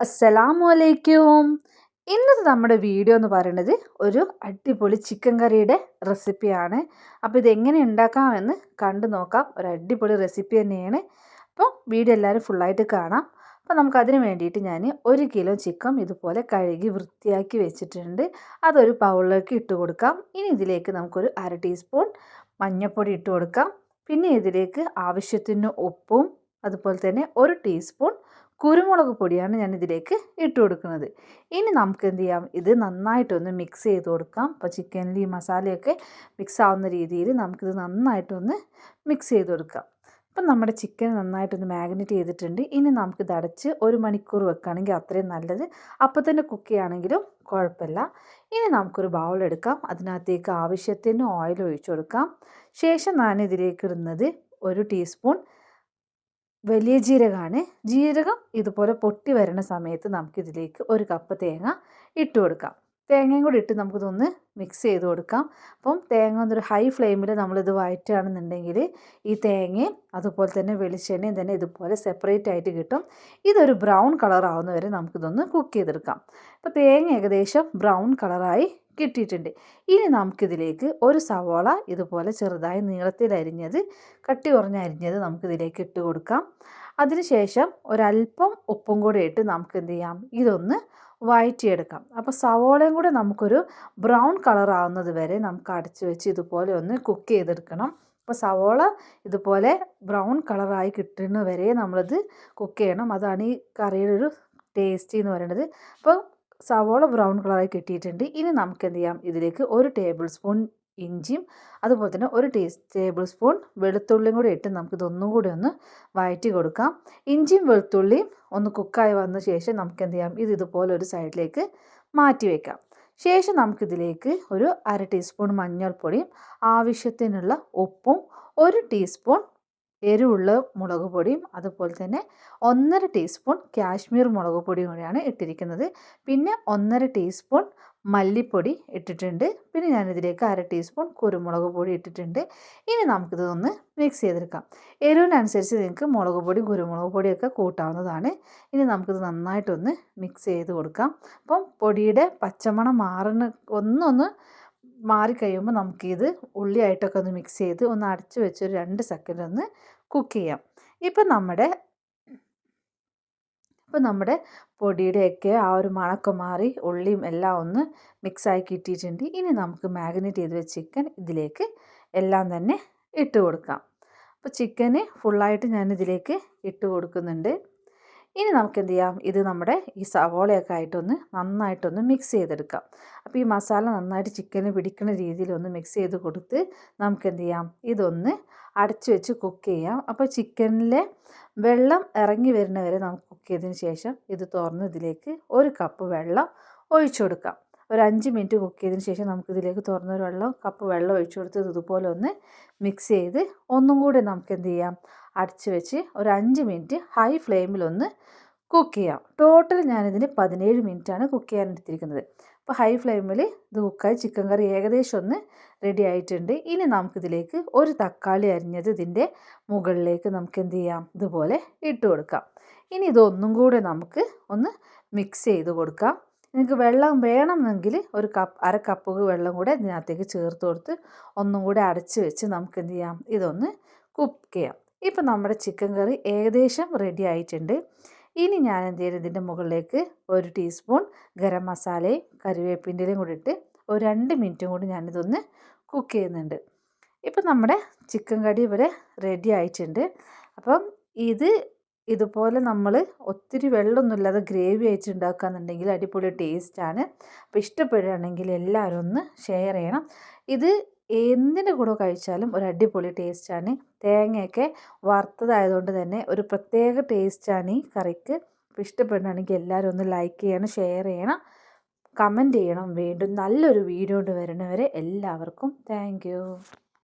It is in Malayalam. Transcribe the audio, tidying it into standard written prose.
അസ്സലാമലൈക്കും. ഇന്നത്തെ നമ്മുടെ വീഡിയോ എന്ന് പറയുന്നത് ഒരു അടിപൊളി ചിക്കൻ കറിയുടെ റെസിപ്പിയാണ്. അപ്പോൾ ഇതെങ്ങനെ ഉണ്ടാക്കാമെന്ന് കണ്ടു നോക്കാം. ഒരു അടിപൊളി റെസിപ്പി തന്നെയാണ്. അപ്പോൾ വീഡിയോ എല്ലാവരും ഫുള്ളായിട്ട് കാണാം. അപ്പോൾ നമുക്കതിന് വേണ്ടിയിട്ട് ഞാൻ 1 കിലോ ചിക്കൻ ഇതുപോലെ കഴുകി വൃത്തിയാക്കി വെച്ചിട്ടുണ്ട്. അതൊരു ബൗളിലേക്ക് ഇട്ട് കൊടുക്കാം. ഇനി ഇതിലേക്ക് നമുക്കൊരു 1/2 ടീസ്പൂൺ മഞ്ഞൾപ്പൊടി ഇട്ട് കൊടുക്കാം. പിന്നെ ഇതിലേക്ക് ആവശ്യത്തിന് ഉപ്പും അതുപോലെ തന്നെ 1 ടീസ്പൂൺ കുരുമുളക് പൊടിയാണ് ഞാൻ ഇതിലേക്ക് ഇട്ട് കൊടുക്കുന്നത്. ഇനി നമുക്ക് എന്ത് ചെയ്യാം, ഇത് നന്നായിട്ടൊന്ന് മിക്സ് ചെയ്ത് കൊടുക്കാം. അപ്പോൾ ചിക്കനിൽ ഈ മസാലയൊക്കെ മിക്സ് ആവുന്ന രീതിയിൽ നമുക്കിത് നന്നായിട്ടൊന്ന് മിക്സ് ചെയ്ത് കൊടുക്കാം. അപ്പം നമ്മുടെ ചിക്കൻ നന്നായിട്ടൊന്ന് മാഗ്നേറ്റ് ചെയ്തിട്ടുണ്ട്. ഇനി നമുക്കിത് അടച്ച് 1 മണിക്കൂർ വെക്കുകയാണെങ്കിൽ അത്രയും നല്ലത്. അപ്പോൾ തന്നെ കുക്ക് ചെയ്യുകയാണെങ്കിലും കുഴപ്പമില്ല. ഇനി നമുക്കൊരു ബൗൾ എടുക്കാം. അതിനകത്തേക്ക് ആവശ്യത്തിന് ഓയിൽ ഒഴിച്ചു കൊടുക്കാം. ശേഷം ഞാനിതിലേക്ക് ഇടുന്നത് 1 ടീസ്പൂൺ വലിയ ജീരകമാണ്. ജീരകം ഇതുപോലെ പൊട്ടി വരുന്ന സമയത്ത് നമുക്കിതിലേക്ക് 1 കപ്പ് തേങ്ങ ഇട്ട് കൊടുക്കാം. തേങ്ങയും കൂടി ഇട്ട് നമുക്കിതൊന്ന് മിക്സ് ചെയ്ത് കൊടുക്കാം. അപ്പം തേങ്ങ ഒന്നൊരു ഹൈ ഫ്ലെയിമിൽ നമ്മളിത് വഴറ്റുകയാണെന്നുണ്ടെങ്കിൽ ഈ തേങ്ങയും അതുപോലെ തന്നെ വെളിച്ചെണ്ണയും തന്നെ ഇതുപോലെ സെപ്പറേറ്റ് ആയിട്ട് കിട്ടും. ഇതൊരു ബ്രൗൺ കളർ ആവുന്ന വരെ നമുക്കിതൊന്ന് കുക്ക് ചെയ്തെടുക്കാം. അപ്പോൾ തേങ്ങ ഏകദേശം ബ്രൗൺ കളറായി കിട്ടിയിട്ടുണ്ട്. ഇനി നമുക്കിതിലേക്ക് 1 സവാള ഇതുപോലെ ചെറുതായി നീളത്തിൽ അരിഞ്ഞത്, കട്ടി കുറഞ്ഞ് അരിഞ്ഞത് നമുക്കിതിലേക്ക് ഇട്ട് കൊടുക്കാം. അതിനുശേഷം ഒരല്പം ഉപ്പും കൂടെ ഇട്ട് നമുക്ക് എന്ത് ചെയ്യാം, ഇതൊന്ന് വഴറ്റിയെടുക്കാം. അപ്പോൾ സവാളയും കൂടെ നമുക്കൊരു ബ്രൗൺ കളർ ആവുന്നത് വരെ നമുക്ക് അടച്ചു വെച്ച് ഇതുപോലെ ഒന്ന് കുക്ക് ചെയ്തെടുക്കണം. അപ്പോൾ സവാള ഇതുപോലെ ബ്രൗൺ കളറായി കിട്ടുന്ന വരെ നമ്മളിത് കുക്ക് ചെയ്യണം. അതാണ് ഈ കറിയുടെ ഒരു ടേസ്റ്റ് എന്ന് പറയുന്നത്. അപ്പോൾ സവാള ബ്രൗൺ കളറായി കിട്ടിയിട്ടുണ്ട്. ഇനി നമുക്ക് എന്ത് ചെയ്യാം, ഇതിലേക്ക് 1 ടേബിൾ സ്പൂൺ ഇഞ്ചിയും അതുപോലെ തന്നെ 1 ടേബിൾ സ്പൂൺ വെളുത്തുള്ളിയും കൂടി ഇട്ട് നമുക്കിതൊന്നും കൂടി ഒന്ന് വഴറ്റി കൊടുക്കാം. ഇഞ്ചിയും വെളുത്തുള്ളിയും ഒന്ന് കുക്കായി വന്ന ശേഷം നമുക്ക് എന്ത് ചെയ്യാം, ഇതുപോലെ ഒരു സൈഡിലേക്ക് മാറ്റി വയ്ക്കാം. ശേഷം നമുക്കിതിലേക്ക് ഒരു 1/2 ടീസ്പൂൺ മഞ്ഞൾപ്പൊടിയും ആവശ്യത്തിനുള്ള ഉപ്പും 1 ടീസ്പൂൺ എരിവുള്ള മുളക് പൊടിയും അതുപോലെ തന്നെ 1/2 ടീസ്പൂൺ കാശ്മീർ മുളക് പൊടിയും കൂടിയാണ് ഇട്ടിരിക്കുന്നത്. പിന്നെ 1/2 ടീസ്പൂൺ മല്ലിപ്പൊടി ഇട്ടിട്ടുണ്ട്. പിന്നെ ഞാനിതിലേക്ക് 1/2 ടീസ്പൂൺ കുരുമുളക് പൊടി ഇട്ടിട്ടുണ്ട്. ഇനി നമുക്കിതൊന്ന് മിക്സ് ചെയ്തെടുക്കാം. എരിവിനനുസരിച്ച് നിങ്ങൾക്ക് മുളക് പൊടിയും കുരുമുളക് പൊടിയൊക്കെ കൂട്ടാവുന്നതാണ്. ഇനി നമുക്കിത് നന്നായിട്ടൊന്ന് മിക്സ് ചെയ്ത് കൊടുക്കാം. അപ്പം പൊടിയുടെ പച്ചമണം ഒന്നൊന്ന് മാറിക്കഴിയുമ്പോൾ നമുക്കിത് ഉള്ളിയായിട്ടൊക്കെ ഒന്ന് മിക്സ് ചെയ്ത് ഒന്ന് അടച്ചു വെച്ച് ഒരു 2 സെക്കൻഡ് ഒന്ന് കുക്ക് ചെയ്യാം. ഇപ്പം നമ്മുടെ പൊടിയുടെയൊക്കെ ആ ഒരു മണമൊക്കെ മാറി ഉള്ളിയും എല്ലാം ഒന്ന് മിക്സായി കിട്ടിയിട്ടുണ്ട്. ഇനി നമുക്ക് മാഗ്നേറ്റ് ചെയ്ത് വെച്ച ചിക്കൻ ഇതിലേക്ക് എല്ലാം തന്നെ ഇട്ട് കൊടുക്കാം. അപ്പോൾ ചിക്കന് ഫുള്ളായിട്ട് ഞാനിതിലേക്ക് ഇട്ട് കൊടുക്കുന്നുണ്ട്. ഇനി നമുക്ക് എന്ത് ചെയ്യാം, ഇത് നമ്മുടെ ഈ സവോളയൊക്കെ ആയിട്ടൊന്ന് നന്നായിട്ടൊന്ന് മിക്സ് ചെയ്തെടുക്കാം. അപ്പോൾ ഈ മസാല നന്നായിട്ട് ചിക്കന് പിടിക്കുന്ന രീതിയിലൊന്ന് മിക്സ് ചെയ്ത് കൊടുത്ത് നമുക്ക് എന്ത് ചെയ്യാം, ഇതൊന്ന് അടച്ചു വെച്ച് കുക്ക് ചെയ്യാം. അപ്പോൾ ചിക്കനിലെ വെള്ളം ഇറങ്ങി വരുന്ന വരെ നമുക്ക് കുക്ക് ചെയ്തതിന് ശേഷം ഇത് തുറന്ന് ഇതിലേക്ക് 1 കപ്പ് വെള്ളം ഒഴിച്ചു കൊടുക്കാം. ഒരു 5 മിനിറ്റ് കുക്ക് ചെയ്തതിന് ശേഷം നമുക്കിതിലേക്ക് തുറന്നൊരു കപ്പ് വെള്ളം ഒഴിച്ചു കൊടുത്ത് ഇതുപോലെ ഒന്ന് മിക്സ് ചെയ്ത് ഒന്നും കൂടി നമുക്ക് എന്ത് ചെയ്യാം, അടച്ച് വെച്ച് ഒരു 5 മിനിറ്റ് ഹൈ ഫ്ലെയിമിലൊന്ന് കുക്ക് ചെയ്യാം. ടോട്ടൽ ഞാനിതിന് 17 മിനിറ്റാണ് കുക്ക് ചെയ്യാൻ എടുത്തിരിക്കുന്നത്. അപ്പോൾ ഹൈ ഫ്ലെയിമിൽ ഇത് കുക്കായി ചിക്കൻ കറി ഏകദേശം ഒന്ന് റെഡി ആയിട്ടുണ്ട്. ഇനി നമുക്കിതിലേക്ക് 1 തക്കാളി അരിഞ്ഞത് ഇതിൻ്റെ മുകളിലേക്ക് നമുക്ക് എന്ത് ചെയ്യാം, ഇതുപോലെ ഇട്ട് കൊടുക്കാം. ഇനി ഇതൊന്നും കൂടെ നമുക്ക് ഒന്ന് മിക്സ് ചെയ്ത് കൊടുക്കാം. നിങ്ങൾക്ക് വെള്ളം വേണമെന്നെങ്കിൽ 1/2 കപ്പ് വെള്ളം കൂടെ ഇതിനകത്തേക്ക് ചേർത്ത് കൊടുത്ത് ഒന്നും കൂടെ അടച്ച് വെച്ച് നമുക്ക് എന്ത് ചെയ്യാം, ഇതൊന്ന് കുക്ക് ചെയ്യാം. ഇപ്പം നമ്മുടെ ചിക്കൻ കറി ഏകദേശം റെഡി ആയിട്ടുണ്ട്. ഇനി ഞാൻ എന്ത് ചെയ്യും, ഇതിൻ്റെ മുകളിലേക്ക് 1 ടീസ്പൂൺ ഗരം മസാലയും കറിവേപ്പിൻ്റെയും കൂടി ഇട്ട് ഒരു 2 മിനിറ്റും കൂടി ഞാനിതൊന്ന് കുക്ക് ചെയ്യുന്നുണ്ട്. ഇപ്പം നമ്മുടെ ചിക്കൻ കറി ഇവിടെ റെഡി ആയിട്ടുണ്ട്. അപ്പം ഇതുപോലെ നമ്മൾ ഒത്തിരി വെള്ളമൊന്നുമില്ലാതെ ഗ്രേവി ആയിട്ട് ഉണ്ടാക്കുകയെന്നുണ്ടെങ്കിൽ അടിപൊളി ടേസ്റ്റാണ്. അപ്പോൾ ഇഷ്ടപ്പെടുകയാണെങ്കിൽ എല്ലാവരും ഒന്ന് ഷെയർ ചെയ്യണം. ഇത് എന്തിൻ്റെ കൂടെ കഴിച്ചാലും ഒരു അടിപൊളി ടേസ്റ്റാണ്. തേങ്ങയൊക്കെ വറുത്തതായതുകൊണ്ട് തന്നെ ഒരു പ്രത്യേക ടേസ്റ്റാണ് ഈ കറിക്ക്. അപ്പോൾ ഇഷ്ടപ്പെടുകയാണെങ്കിൽ എല്ലാവരും ഒന്ന് ലൈക്ക് ചെയ്യണം, ഷെയർ ചെയ്യണം, കമൻറ്റ് ചെയ്യണം. വീണ്ടും നല്ലൊരു വീഡിയോ കൊണ്ട് വരുന്നവരെ എല്ലാവർക്കും താങ്ക് യു.